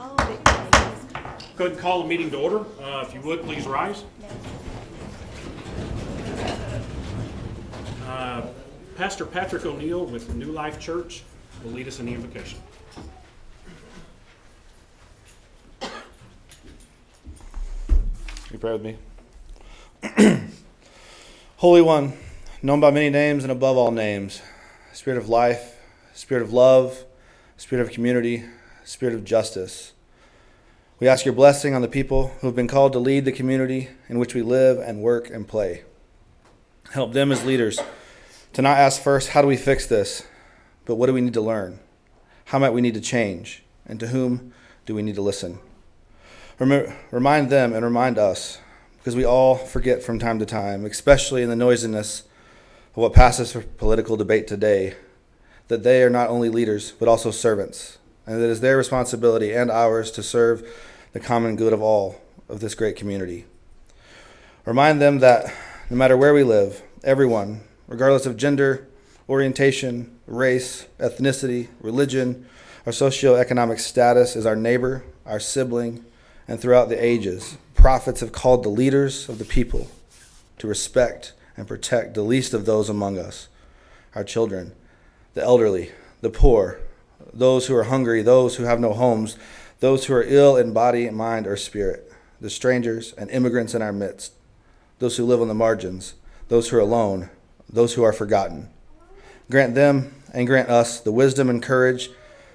Go ahead and call the meeting to order. If you would, please rise. Pastor Patrick O'Neill with New Life Church will lead us in the invocation. You pray with me. Holy One, known by many names and above all names, Spirit of life, Spirit of love, Spirit of community, Spirit of justice. We ask your blessing on the people who have been called to lead the community in which we live and work and play. Help them as leaders to not ask first, how do we fix this? But what do we need to learn? How might we need to change? And to whom do we need to listen? Remind them and remind us, because we all forget from time to time, especially in the noisiness of what passes for political debate today, that they are not only leaders, but also servants, and that it is their responsibility and ours to serve the common good of all of this great community. Remind them that no matter where we live, everyone, regardless of gender, orientation, race, ethnicity, religion, or socioeconomic status, is our neighbor, our sibling, and throughout the ages, prophets have called the leaders of the people to respect and protect the least of those among us, our children, the elderly, the poor, those who are hungry, those who have no homes, those who are ill in body, mind, or spirit, the strangers and immigrants in our midst, those who live on the margins, those who are alone, those who are forgotten. Grant them and grant us the wisdom and courage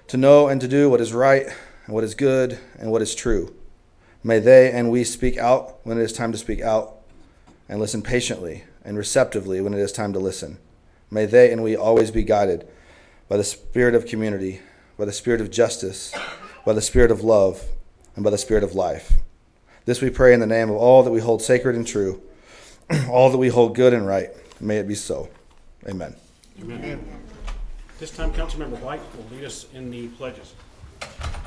to know and to do what is right and what is good and what is true. May they and we speak out when it is time to speak out, and listen patiently and receptively when it is time to listen. May they and we always be guided by the spirit of community, by the spirit of justice, by the spirit of love, and by the spirit of life. This we pray in the name of all that we hold sacred and true, all that we hold good and right. May it be so. Amen. Amen. This time, Councilmember White will lead us in the pledges.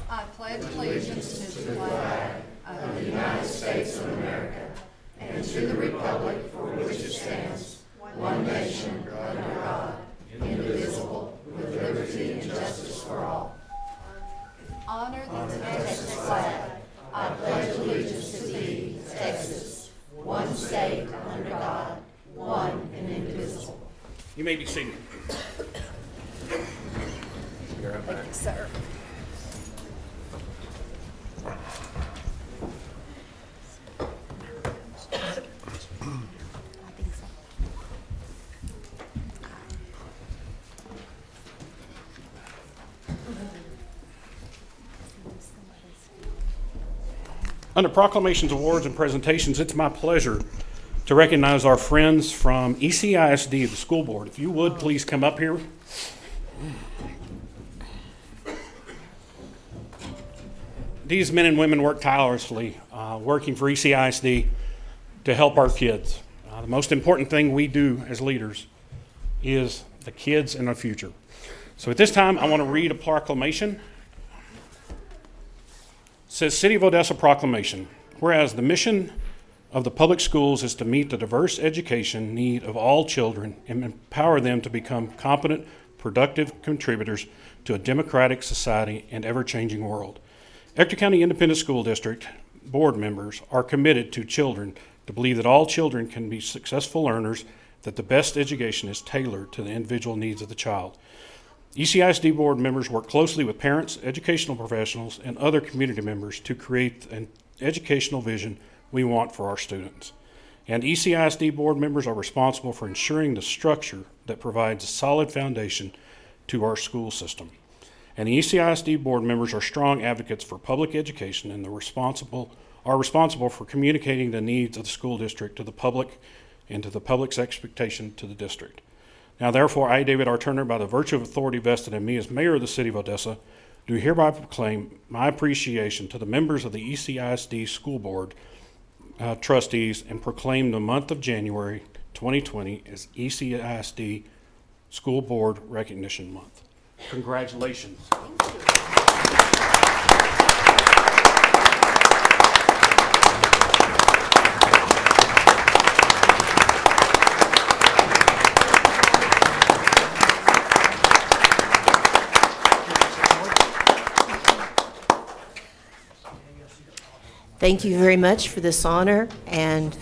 I pledge allegiance to the flag of the United States of America and to the republic for which it stands, one nation, under God, indivisible, with liberty and justice for all. Honor the Texas flag. I pledge allegiance to thee, Texas, one state under God, one and indivisible. You may be seated. Thank you, sir. Under proclamations, awards, and presentations, it's my pleasure to recognize our friends from ECISD, the school board. If you would, please come up here. These men and women work tirelessly, working for ECISD to help our kids. The most important thing we do as leaders is the kids and our future. So at this time, I want to read a proclamation. It says, City of Odessa Proclamation. Whereas the mission of the public schools is to meet the diverse education need of all children and empower them to become competent, productive contributors to a democratic society and ever-changing world. Ector County Independent School District board members are committed to children to believe that all children can be successful learners, that the best education is tailored to the individual needs of the child. ECISD board members work closely with parents, educational professionals, and other community members to create an educational vision we want for our students. And ECISD board members are responsible for ensuring the structure that provides a solid foundation to our school system. And the ECISD board members are strong advocates for public education and are responsible for communicating the needs of the school district to the public and to the public's expectation to the district. Now, therefore, I, David R. Turner, by the virtue of authority vested in me as mayor of the city of Odessa, do hereby proclaim my appreciation to the members of the ECISD School Board trustees and proclaim the month of January 2020 as ECISD School Board Recognition Month. Congratulations. Thank you very much for this honor, and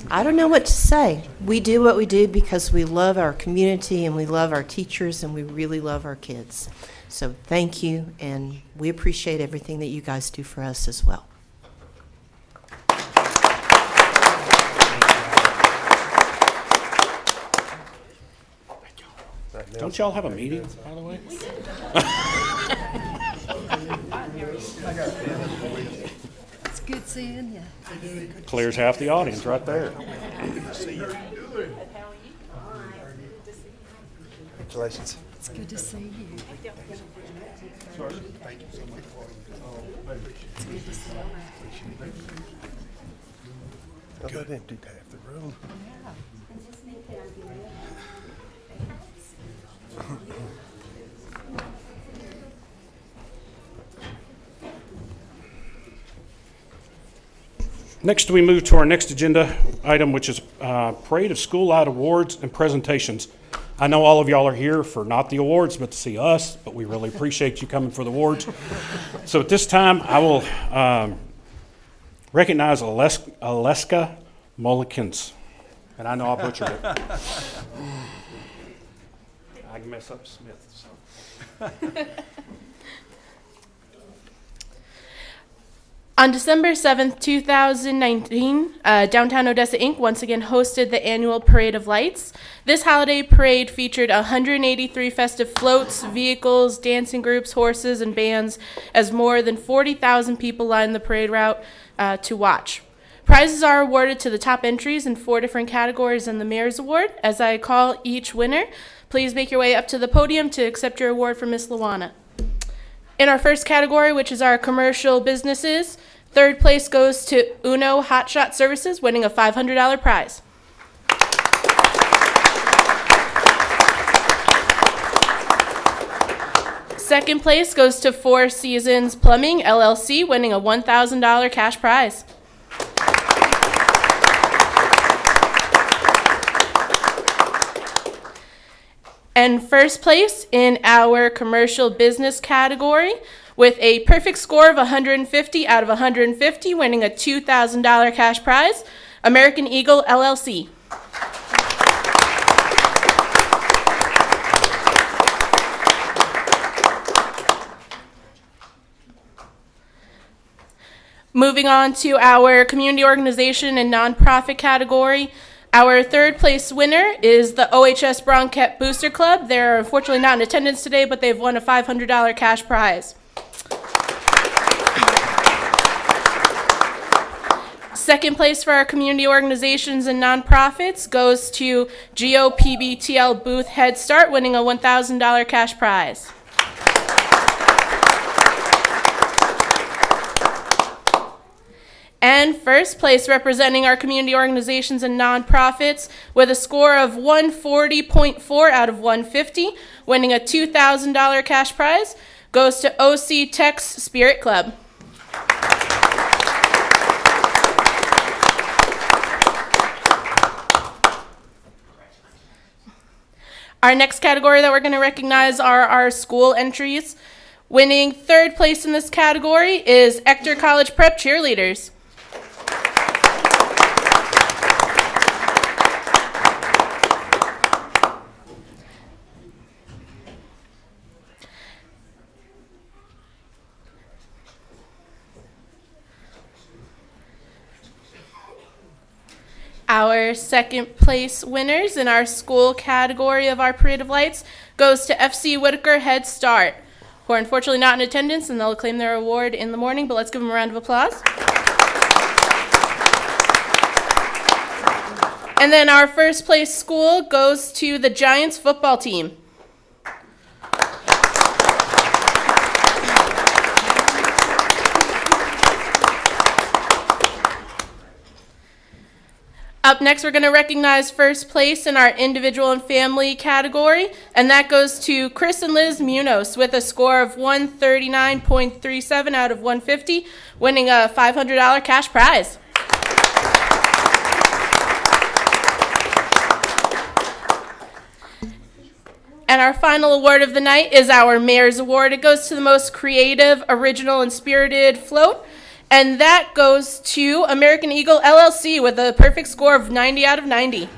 I don't know what to say. We do what we do because we love our community and we love our teachers and we really love our kids. So thank you, and we appreciate everything that you guys do for us as well. Don't y'all have a meeting, by the way? It's good seeing you. Clears half the audience right there. Congratulations. It's good to see you. Oh, that emptied half the room. Next, we move to our next agenda item, which is Parade of School-Wide Awards and Presentations. I know all of y'all are here for not the awards, but to see us, but we really appreciate you coming for the awards. So at this time, I will recognize Aleska Mullikins. And I know I butchered it. I can mess up Smith. So. On December 7th, 2019, Downtown Odessa Inc. once again hosted the annual Parade of Lights. This holiday parade featured 183 festive floats, vehicles, dancing groups, horses, and bands, as more than 40,000 people lined the parade route to watch. Prizes are awarded to the top entries in 4 different categories in the Mayor's Award. As I call each winner, please make your way up to the podium to accept your award from Miss Luana. In our first category, which is our commercial businesses, third place goes to Uno Hotshot Services, winning a $500 prize. Second place goes to Four Seasons Plumbing, LLC, winning a $1,000 cash prize. And first place in our commercial business category with a perfect score of 150 out of 150, winning a $2,000 cash prize, American Eagle LLC. Moving on to our community organization and nonprofit category. Our third place winner is the OHS Broncat Booster Club. They're unfortunately not in attendance today, but they've won a $500 cash prize. Second place for our community organizations and nonprofits goes to GOPBTL Booth Head Start, winning a $1,000 cash prize. And first place representing our community organizations and nonprofits with a score of 140.4 out of 150, winning a $2,000 cash prize, goes to OC Tech's Spirit Club. Our next category that we're going to recognize are our school entries. Winning third place in this category is Ector College Prep Cheerleaders. Our second place winners in our school category of our Parade of Lights goes to FC Whitaker Head Start, who are unfortunately not in attendance, and they'll claim their award in the morning, but let's give them a round of applause. And then our first place school goes to the Giants football team. Up next, we're going to recognize first place in our individual and family category, and that goes to Chris and Liz Munoz with a score of 139.37 out of 150, winning a $500 cash prize. And our final award of the night is our Mayor's Award. It goes to the most creative, original, and spirited float. And that goes to American Eagle LLC with a perfect score of 90 out of 90.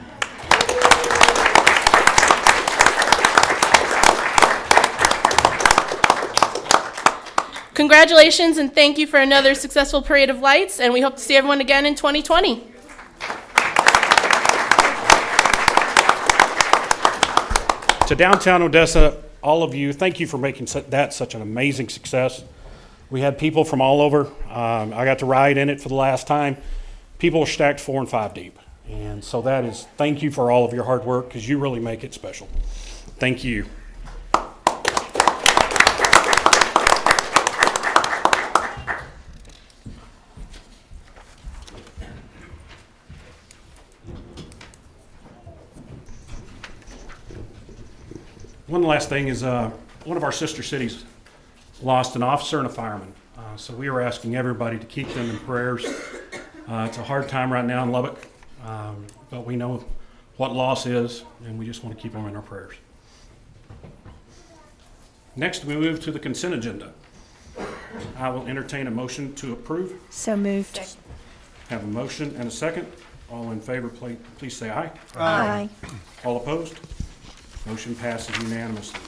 Congratulations and thank you for another successful Parade of Lights, and we hope to see everyone again in 2020. To Downtown Odessa, all of you, thank you for making that such an amazing success. We had people from all over. I got to ride in it for the last time. People were stacked 4 and 5 deep. And so that is, thank you for all of your hard work because you really make it special. Thank you. One last thing is one of our sister cities lost an officer and a fireman. So we were asking everybody to keep them in prayers. It's a hard time right now in Lubbock, but we know what loss is, and we just want to keep them in our prayers. Next, we move to the consent agenda. I will entertain a motion to approve. So moved. Have a motion and a second. All in favor, please say aye. Aye. All opposed? Motion passes unanimously.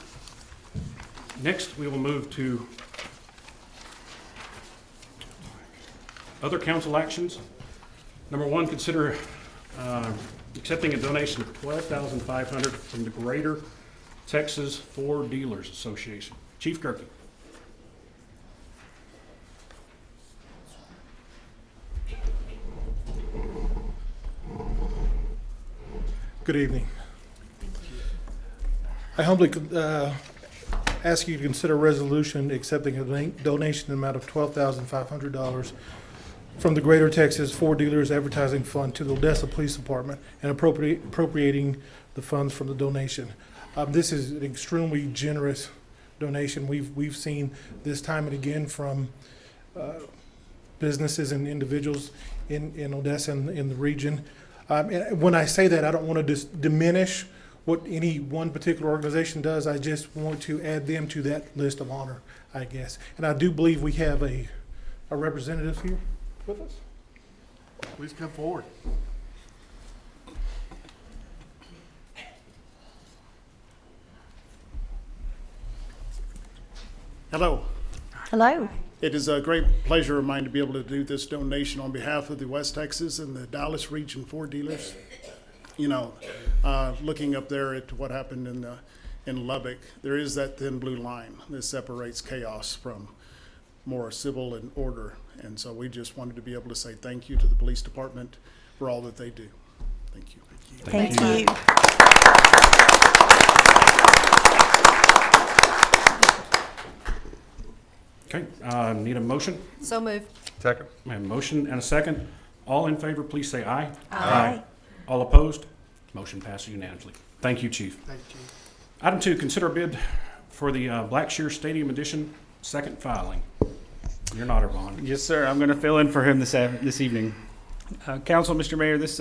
Next, we will move to other council actions. Number 1, consider accepting a donation of $12,500 from the Greater Texas Ford Dealers Association. Chief Gerke. Good evening. I humbly ask you to consider a resolution accepting a donation in the amount of $12,500 from the Greater Texas Ford Dealers Advertising Fund to the Odessa Police Department and appropriating the funds from the donation. This is an extremely generous donation. We've seen this time and again from businesses and individuals in Odessa and in the region. And when I say that, I don't want to diminish what any one particular organization does. I just want to add them to that list of honor, I guess. And I do believe we have a representative here with us. Please come forward. Hello. Hello. It is a great pleasure of mine to be able to do this donation on behalf of the West Texas and the Dallas region Ford dealers. You know, looking up there at what happened in Lubbock, there is that thin blue line that separates chaos from more civil and order. And so we just wanted to be able to say thank you to the police department for all that they do. Thank you. Thank you. Okay, need a motion? So moved. Second. I have a motion and a second. All in favor, please say aye. Aye. All opposed? Motion passes unanimously. Thank you, Chief. Thank you. Item 2, consider a bid for the Blackshear Stadium Edition second filing. You're not Vaughn. Yes, sir. I'm going to fill in for him this evening. Council, Mr. Mayor, this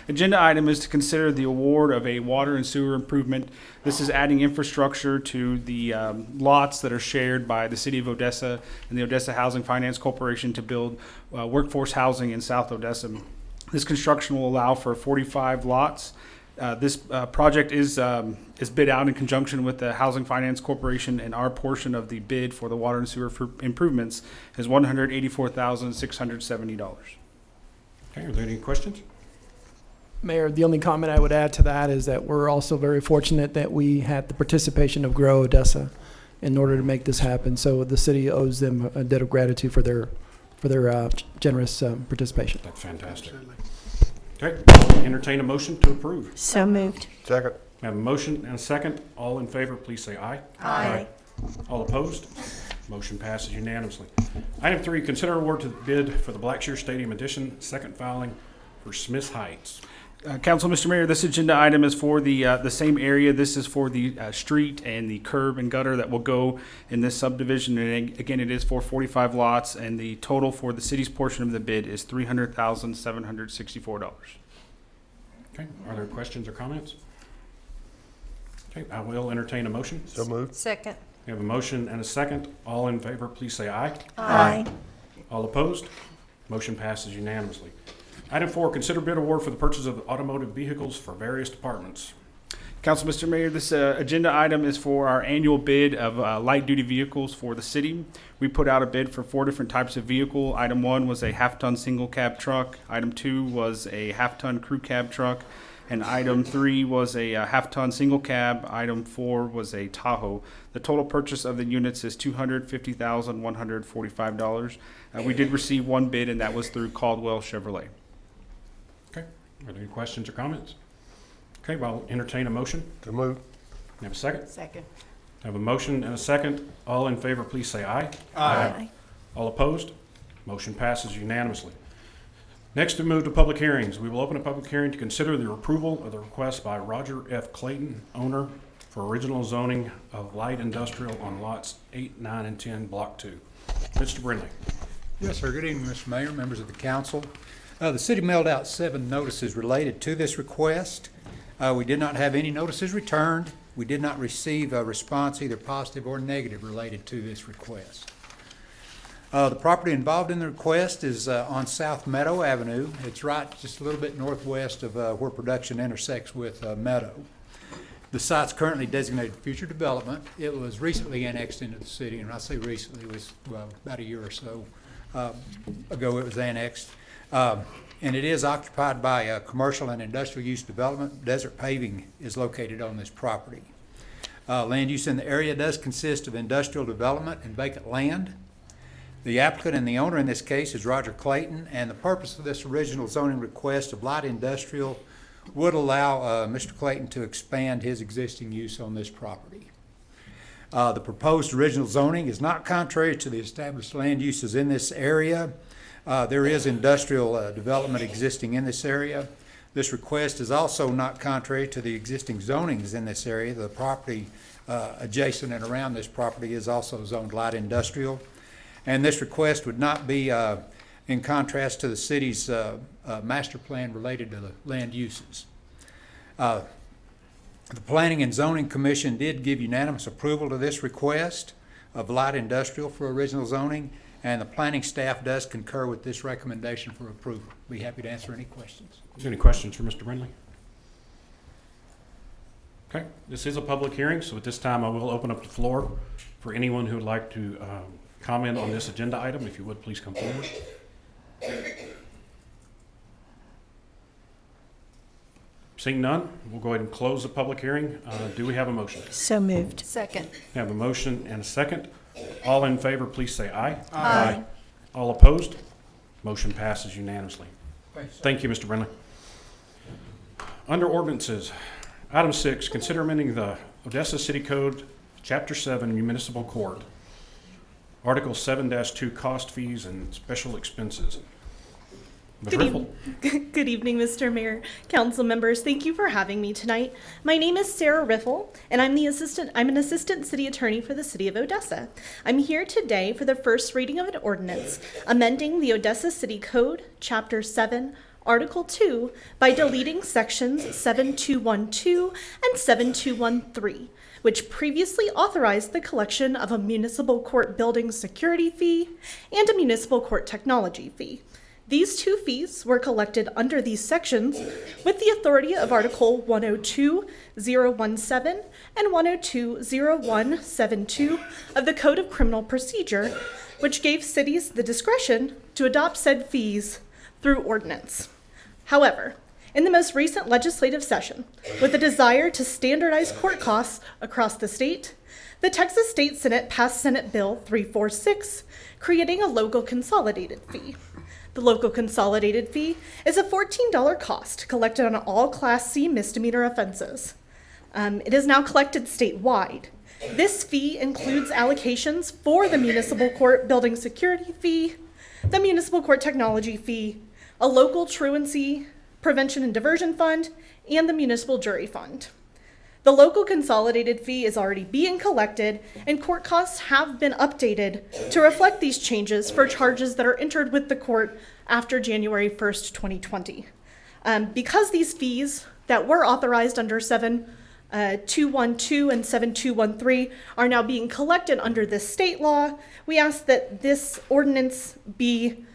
agenda item is to consider the award of a water and sewer improvement. This is adding infrastructure to the lots that are shared by the City of Odessa and the Odessa Housing Finance Corporation to build workforce housing in South Odessa. This construction will allow for 45 lots. This project is bid out in conjunction with the Housing Finance Corporation, and our portion of the bid for the water and sewer improvements is $184,670. Okay, are there any questions? Mayor, the only comment I would add to that is that we're also very fortunate that we had the participation of Grow Odessa in order to make this happen. So the city owes them a debt of gratitude for their generous participation. That's fantastic. Okay, entertain a motion to approve. So moved. Second. We have a motion and a second. All in favor, please say aye. Aye. All opposed? Motion passes unanimously. Item 3, consider award to bid for the Blackshear Stadium Edition second filing for Smiths Heights. Council, Mr. Mayor, this agenda item is for the same area. This is for the street and the curb and gutter that will go in this subdivision. And again, it is for 45 lots, and the total for the city's portion of the bid is $300,764. Okay, are there questions or comments? Okay, I will entertain a motion. So moved. Second. We have a motion and a second. All in favor, please say aye. Aye. All opposed? Motion passes unanimously. Item 4, consider bid award for the purchase of automotive vehicles for various departments. Council, Mr. Mayor, this agenda item is for our annual bid of light-duty vehicles for the city. We put out a bid for 4 different types of vehicle. Item 1 was a half-ton single cab truck. Item 2 was a half-ton crew cab truck. And item 3 was a half-ton single cab. Item 4 was a Tahoe. The total purchase of the units is $250,145. We did receive one bid, and that was through Caldwell Chevrolet. Okay. Are there any questions or comments? Okay, well, I'll entertain a motion. So moved. Have a second? Second. Have a motion and a second. All in favor, please say aye. Aye. All opposed? Motion passes unanimously. Next, we move to public hearings. We will open a public hearing to consider the approval of the request by Roger F. Clayton, owner, for original zoning of light industrial on lots 8, 9, and 10, Block 2. Mr. Brindley. Yes, sir. Good evening, Mr. Mayor, members of the council. The city mailed out 7 notices related to this request. We did not have any notices returned. We did not receive a response, either positive or negative, related to this request. The property involved in the request is on South Meadow Avenue. It's right just a little bit northwest of where production intersects with Meadow. The site's currently designated future development. It was recently annexed into the city, and when I say recently, it was about a year or so ago it was annexed. And it is occupied by commercial and industrial use development. Desert Paving is located on this property. Land use in the area does consist of industrial development and vacant land. The applicant and the owner in this case is Roger Clayton, and the purpose of this original zoning request of light industrial would allow Mr. Clayton to expand his existing use on this property. The proposed original zoning is not contrary to the established land uses in this area. There is industrial development existing in this area. This request is also not contrary to the existing zonings in this area. The property adjacent and around this property is also zoned light industrial. And this request would not be in contrast to the city's master plan related to the land uses. The Planning and Zoning Commission did give unanimous approval to this request of light industrial for original zoning, and the planning staff does concur with this recommendation for approval. Be happy to answer any questions. Any questions for Mr. Brindley? Okay, this is a public hearing, so at this time I will open up the floor for anyone who would like to comment on this agenda item. If you would, please come forward. Seeing none, we'll go ahead and close the public hearing. Do we have a motion? So moved. Second. We have a motion and a second. All in favor, please say aye. Aye. All opposed? Motion passes unanimously. Thank you, Mr. Brindley. Under ordinances, item 6, consider amending the Odessa City Code, Chapter 7, Municipal Court, Article 7-2, cost fees and special expenses. Ms. Riffle. Good evening, Mr. Mayor, council members. Thank you for having me tonight. My name is Sarah Riffle, and I'm an assistant city attorney for the city of Odessa. I'm here today for the first reading of an ordinance amending the Odessa City Code, Chapter 7, Article 2, by deleting sections 7212 and 7213, which previously authorized the collection of a municipal court building security fee and a municipal court technology fee. These 2 fees were collected under these sections with the authority of Article 102.017 and 102.0172 of the Code of Criminal Procedure, which gave cities the discretion to adopt said fees through ordinance. However, in the most recent legislative session, with a desire to standardize court costs across the state, the Texas State Senate passed Senate Bill 346, creating a local consolidated fee. The local consolidated fee is a $14 cost collected on all Class C misdemeanor offenses. It is now collected statewide. This fee includes allocations for the municipal court building security fee, the municipal court technology fee, a local truancy prevention and diversion fund, and the municipal jury fund. The local consolidated fee is already being collected, and court costs have been updated to reflect these changes for charges that are entered with the court after January 1st, 2020. Because these fees that were authorized under 7212 and 7213 are now being collected under this state law, we ask that this ordinance be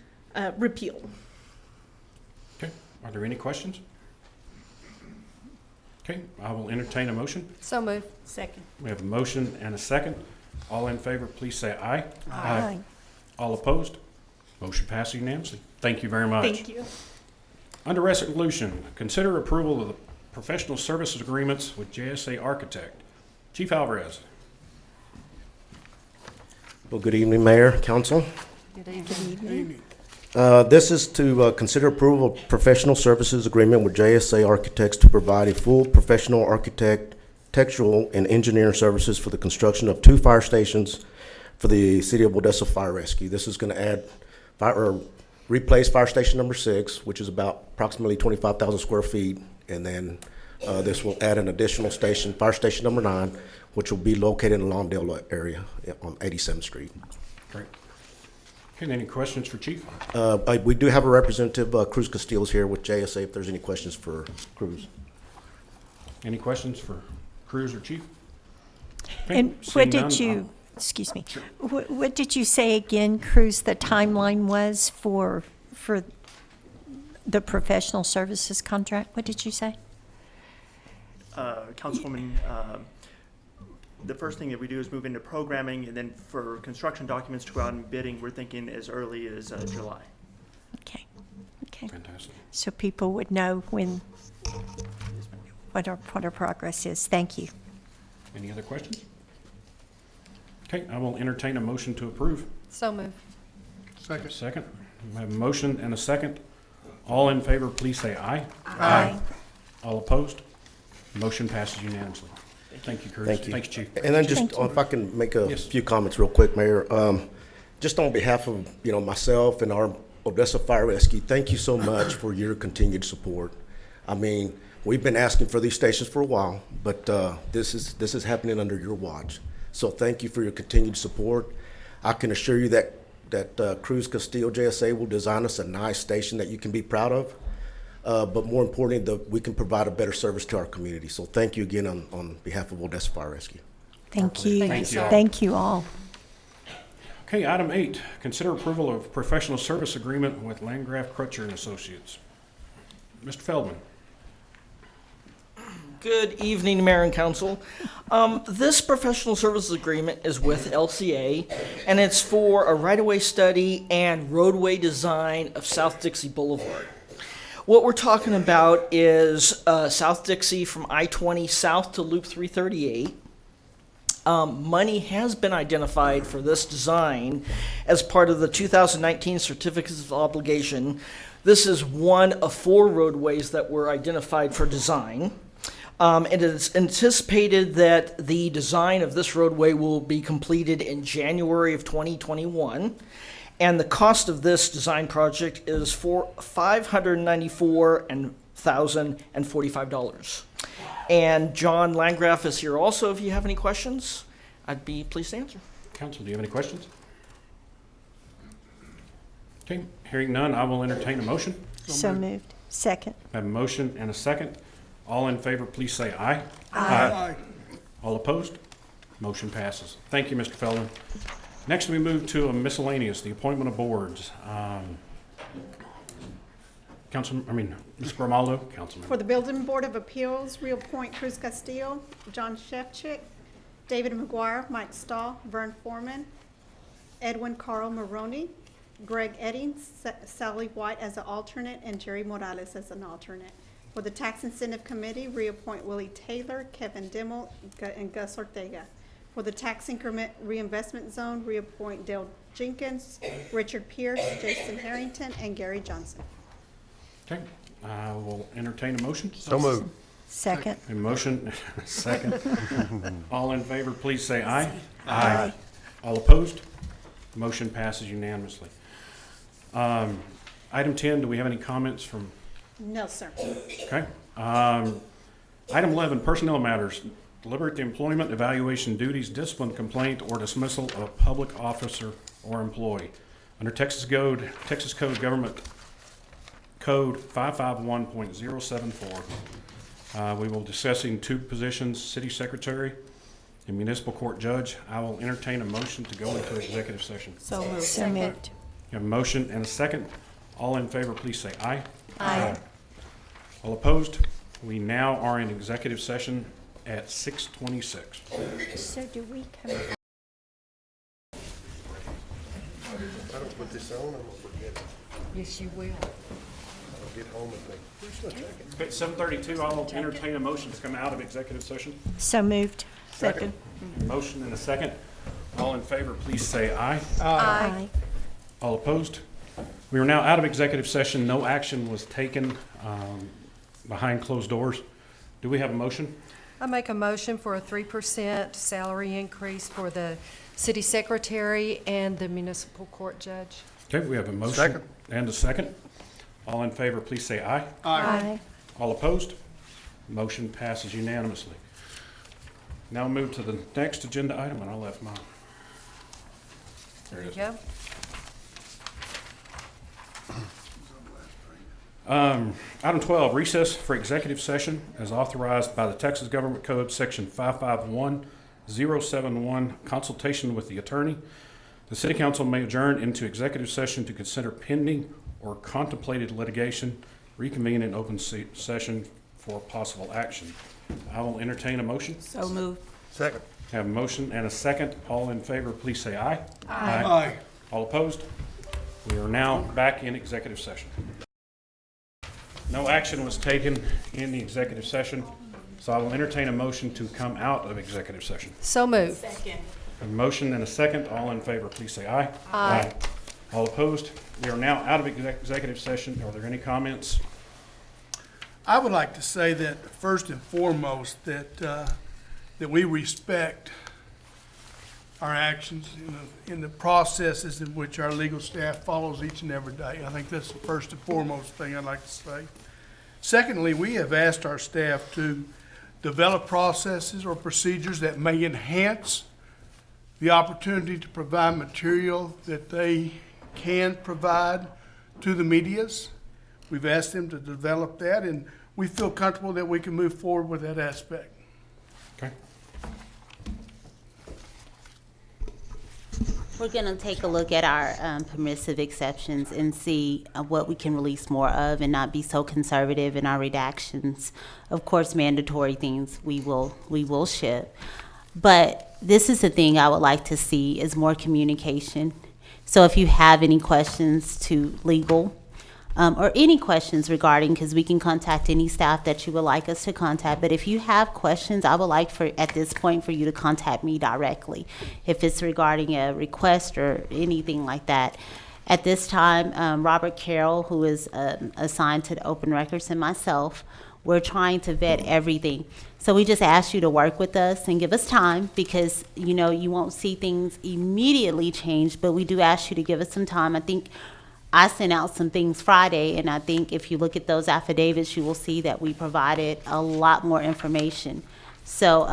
repeal. Okay, are there any questions? Okay, I will entertain a motion. So moved. Second. We have a motion and a second. All in favor, please say aye. Aye. All opposed? Motion passes unanimously. Thank you very much. Thank you. Under resolution, consider approval of the professional services agreements with JSA Architect. Chief Alvarez. Well, good evening, Mayor, Council. Good evening. This is to consider approval of professional services agreement with JSA Architects to provide a full professional architectural and engineering services for the construction of 2 fire stations for the City of Odessa Fire Rescue. This is going to replace Fire Station number 6, which is about approximately 25,000 square feet, and then this will add an additional station, Fire Station number 9, which will be located in the Lawndale area on 87th Street. Great. Okay, any questions for Chief? We do have a representative, Cruz Castillo's here with JSA, if there's any questions for Cruz. Any questions for Cruz or Chief? Okay, And seeing what did none, you, excuse me, what did you say again, Cruz, the timeline was for the professional services contract? What did you say? Councilwoman, the first thing that we do is move into programming, and then for construction documents to go out and bidding, we're thinking as early as July. Okay. Fantastic. So people would know what our progress is. Thank you. Any other questions? Okay, I will entertain a motion to approve. So moved. Second. We have a motion and a second. All in favor, please say aye. Aye. All opposed? Motion passes unanimously. Thank you, Cruz. Thank you. Thanks, Chief. And then just, Thank you. if I can make a Yes. few comments real quick, Mayor. Just on behalf of, myself and our Odessa Fire Rescue, thank you so much for your continued support. I mean, we've been asking for these stations for a while, but this is happening under your watch. So thank you for your continued support. I can assure you that Cruz Castillo JSA will design us a nice station that you can be proud of. But more importantly, that we can provide a better service to our community. So thank you again on behalf of Odessa Fire Rescue. Thank you. Thank you. Thank you all. Okay, item 8, consider approval of professional service agreement with Landgraf Crutcher and Associates. Mr. Feldman. Good evening, Mayor and Council. This professional services agreement is with LCA, and it's for a right-of-way study and roadway design of South Dixie Boulevard. What we're talking about is South Dixie from I-20 south to Loop 338. Money has been identified for this design as part of the 2019 Certificates of Obligation. This is one of 4 roadways that were identified for design. It is anticipated that the design of this roadway will be completed in January of 2021. And the cost of this design project is for $594,045. And John Landgraf is here also. If you have any questions, I'd be pleased to answer. Council, do you have any questions? Okay, hearing none, I will entertain a motion. So moved. Second. I have a motion and a second. All in favor, please say aye. Aye. All opposed? Motion passes. Thank you, Mr. Feldman. Next, we move to a miscellaneous, the appointment of boards. Ms. Grimaldo, Councilman. For the Building Board of Appeals, reappoint Cruz Castillo, John Shevchik, David McGuire, Mike Stahl, Vern Foreman, Edwin Carl Maroney, Greg Eddings, Sally White as an alternate, and Jerry Morales as an alternate. For the Tax Incentive Committee, reappoint Willie Taylor, Kevin Dimmel, and Gus Ortega. For the Tax Increment Reinvestment Zone, reappoint Dale Jenkins, Richard Pierce, Jason Harrington, and Gary Johnson. Okay, I will entertain a motion. So moved. Second. A motion, second. All in favor, please say aye. Aye. All opposed? Motion passes unanimously. Item 10, do we have any comments from? No, sir. Okay. Item 11, personnel matters. Deliberate the employment, evaluation duties, discipline, complaint, or dismissal of a public officer or employee. Under Texas Code Government Code 551.074, we will be discussing 2 positions, city secretary and municipal court judge. I will entertain a motion to go into executive session. So moved. So moved. You have a motion and a second. All in favor, please say aye. Aye. All opposed? We now are in executive session at 6:26. So do we come? I don't put this on, I'm gonna forget it. Yes, you will. I'll get home and think, where's my jacket? Okay, 7:32, I'll entertain a motion to come out of executive session. So moved. Second. Motion and a second. All in favor, please say aye. Aye. All opposed? We are now out of executive session. No action was taken behind closed doors. Do we have a motion? I make a motion for a 3% salary increase for the city secretary and the municipal court judge. Okay, we have a motion Second. and a second. All in favor, please say aye. Aye. All opposed? Motion passes unanimously. Now move to the next agenda item, and I left mine. There it is. Go. Item 12, recess for executive session as authorized by the Texas Government Code, Section 551071, consultation with the attorney. The city council may adjourn into executive session to consider pending or contemplated litigation, reconvene in open session for possible action. I will entertain a motion. So moved. Second. Have a motion and a second. All in favor, please say aye. Aye. All opposed? We are now back in executive session. No action was taken in the executive session, so I will entertain a motion to come out of executive session. So moved. A motion and a second. All in favor, please say aye. Aye. All opposed? We are now out of executive session. Are there any comments? I would like to say that first and foremost, that we respect our actions in the processes in which our legal staff follows each and every day. I think that's the first and foremost thing I'd like to say. Secondly, we have asked our staff to develop processes or procedures that may enhance the opportunity to provide material that they can provide to the medias. We've asked them to develop that, and we feel comfortable that we can move forward with that aspect. Okay. We're going to take a look at our permissive exceptions and see what we can release more of and not be so conservative in our redactions. Of course, mandatory things we will ship. But this is the thing I would like to see is more communication. So if you have any questions to legal, or any questions regarding, because we can contact any staff that you would like us to contact, but if you have questions, I would like at this point for you to contact me directly. If it's regarding a request or anything like that. At this time, Robert Carroll, who is assigned to the Open Records, and myself, we're trying to vet everything. So we just ask you to work with us and give us time because, you won't see things immediately change, but we do ask you to give us some time. I think I sent out some things Friday, and I think if you look at those affidavits, you will see that we provided a lot more information. So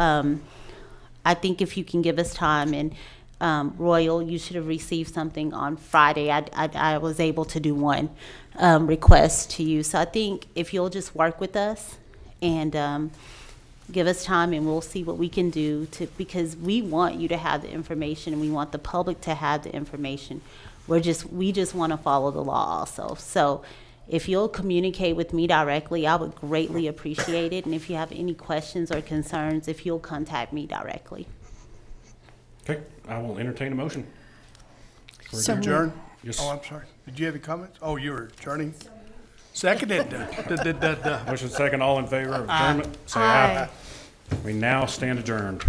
I think if you can give us time, and Royal, you should have received something on Friday. I was able to do one request to you. So I think if you'll just work with us and give us time, and we'll see what we can do because we want you to have the information, and we want the public to have the information. We just want to follow the law also. So if you'll communicate with me directly, I would greatly appreciate it. And if you have any questions or concerns, if you'll contact me directly. Okay, I will entertain a motion. So adjourn? Yes. Oh, I'm sorry. Did you have any comments? Oh, you were adjourning? Seconded. Motion second, all in favor of adjournment, say aye. We now stand adjourned.